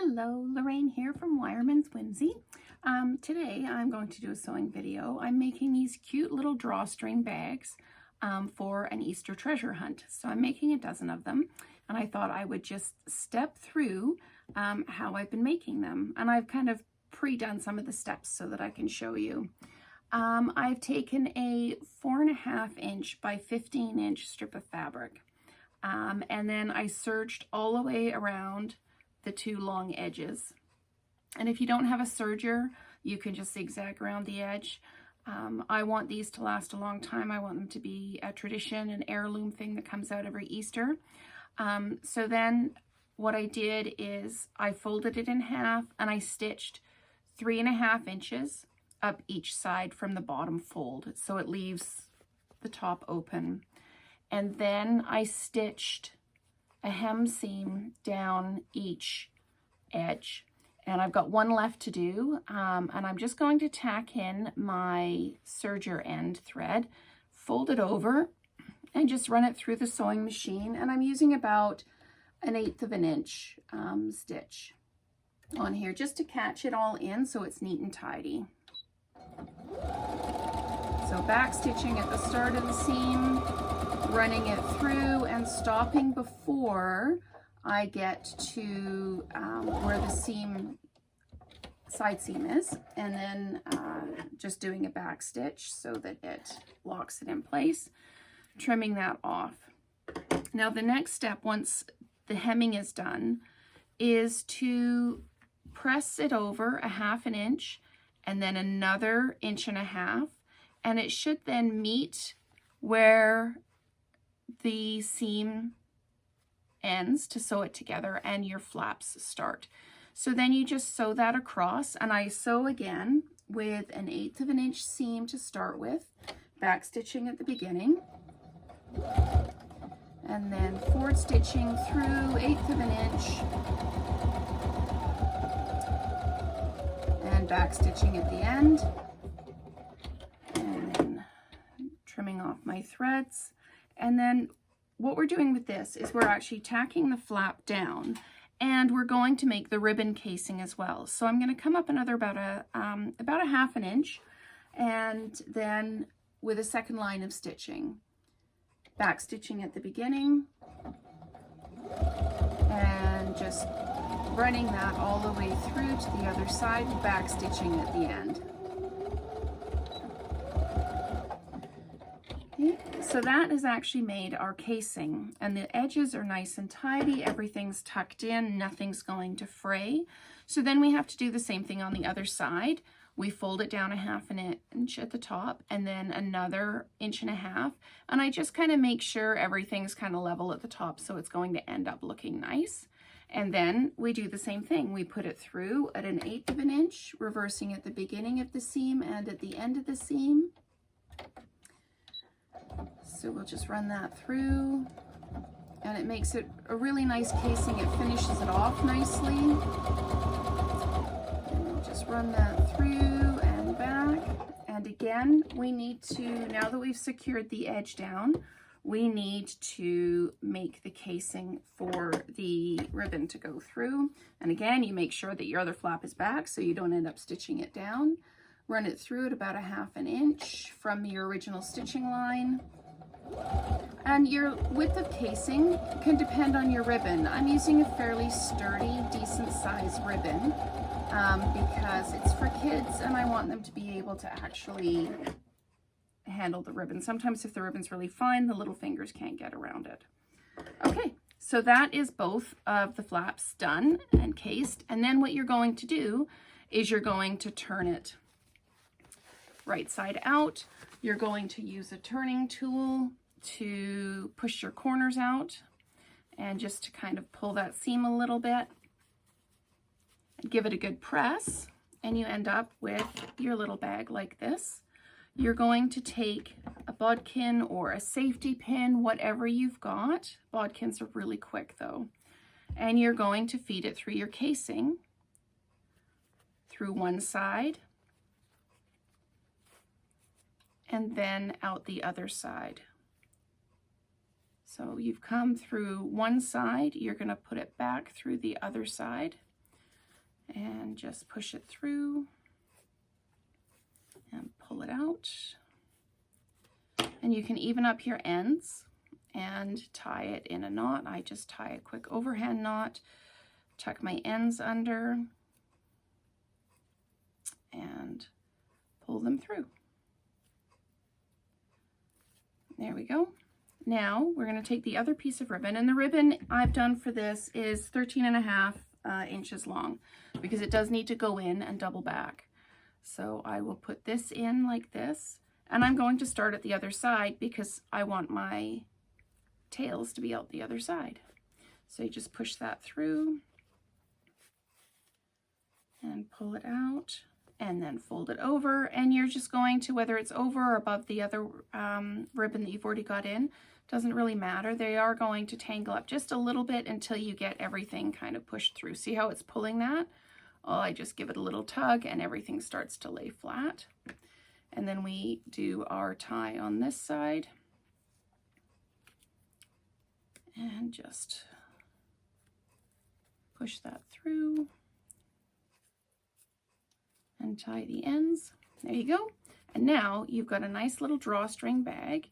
Hello, Lorraine here from Wireman's Whimsy. Today I'm going to do a sewing video. I'm making these cute little drawstring bags for an Easter treasure hunt. So I'm making a dozen of them, and I thought I would just step through how I've been making them. And I've kind of pre-done some of the steps so that I can show you. I've taken a 4.5 inch by 15 inch strip of fabric, and then I serged all the way around the two long edges. And if you don't have a serger, you can just zigzag around the edge. I want these to last a long time. I want them to be a tradition, an heirloom thing that comes out every Easter. So then what I did is I folded it in half and I stitched 3.5 inches up each side from the bottom fold, so it leaves the top open. And then I stitched a hem seam down each edge, and I've got one left to do, and I'm just going to tack in my serger end thread, fold it over, and just run it through the sewing machine. And I'm using about 1/8 of an inch stitch on here just to catch it all in so it's neat and tidy. So back stitching at the start of the seam, running it through and stopping before I get to where the side seam is, and then just doing a back stitch so that it locks it in place, trimming that off. Now the next step, once the hemming is done, is to press it over 1/2 inch and then another 1.5 inches, and it should then meet where the seam ends to sew it together and your flaps start. So then you just sew that across, and I sew again with 1/8 of an inch seam to start with, back stitching at the beginning, and then forward stitching through 1/8 of an inch and back stitching at the end, and then trimming off my threads. And then what we're doing with this is we're actually tacking the flap down, and we're going to make the ribbon casing as well. So I'm going to come up another about 1/2 inch, and then with a second line of stitching, back stitching at the beginning, and just running that all the way through to the other side, back stitching at the end. So that has actually made our casing, and the edges are nice and tidy, everything's tucked in, nothing's going to fray. So then we have to do the same thing on the other side. We fold it down 1/2 inch at the top, and then another 1.5 inches, and I just kind of make sure everything's kind of level at the top so it's going to end up looking nice. And then we do the same thing. We put it through at 1/8 of an inch, reversing at the beginning of the seam and at the end of the seam. So we'll just run that through, and it makes it a really nice casing. It finishes it off nicely. And we'll just run that through and back. And again, we need to, now that we've secured the edge down, we need to make the casing for the ribbon to go through. And again, you make sure that your other flap is back so you don't end up stitching it down. Run it through at about 1/2 inch from your original stitching line. And your width of casing can depend on your ribbon. I'm using a fairly sturdy, decent sized ribbon because it's for kids, and I want them to be able to actually handle the ribbon. Sometimes if the ribbon's really fine, the little fingers can't get around it. Okay, so that is both of the flaps done and cased. And then what you're going to do is you're going to turn it right side out. You're going to use a turning tool to push your corners out and just to kind of pull that seam a little bit and give it a good press, and you end up with your little bag like this. You're going to take a bodkin or a safety pin, whatever you've got. Bodkins are really quick though. And you're going to feed it through your casing, through one side, and then out the other side. So you've come through one side, you're going to put it back through the other side, and just push it through and pull it out. And you can even up your ends and tie it in a knot. I just tie a quick overhand knot, tuck my ends under, and pull them through. There we go. Now we're going to take the other piece of ribbon, and the ribbon I've done for this is 13.5 inches long because it does need to go in and double back. So I will put this in like this, and I'm going to start at the other side because I want my tails to be out the other side. So you just push that through and pull it out, and then fold it over, and you're just going to, whether it's over or above the other ribbon that you've already got in, doesn't really matter. They are going to tangle up just a little bit until you get everything kind of pushed through. See how it's pulling that? Oh, I just give it a little tug and everything starts to lay flat. And then we do our tie on this side and just push that through and tie the ends. There you go. And now you've got a nice little drawstring bag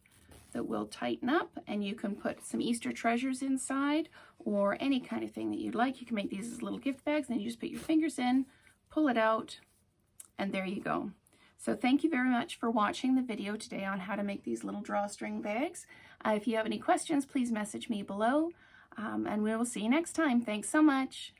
that will tighten up, and you can put some Easter treasures inside or any kind of thing that you'd like. You can make these as little gift bags, and you just put your fingers in, pull it out, and there you go. So thank you very much for watching the video today on how to make these little drawstring bags. If you have any questions, please message me below, and we will see you next time. Thanks so much.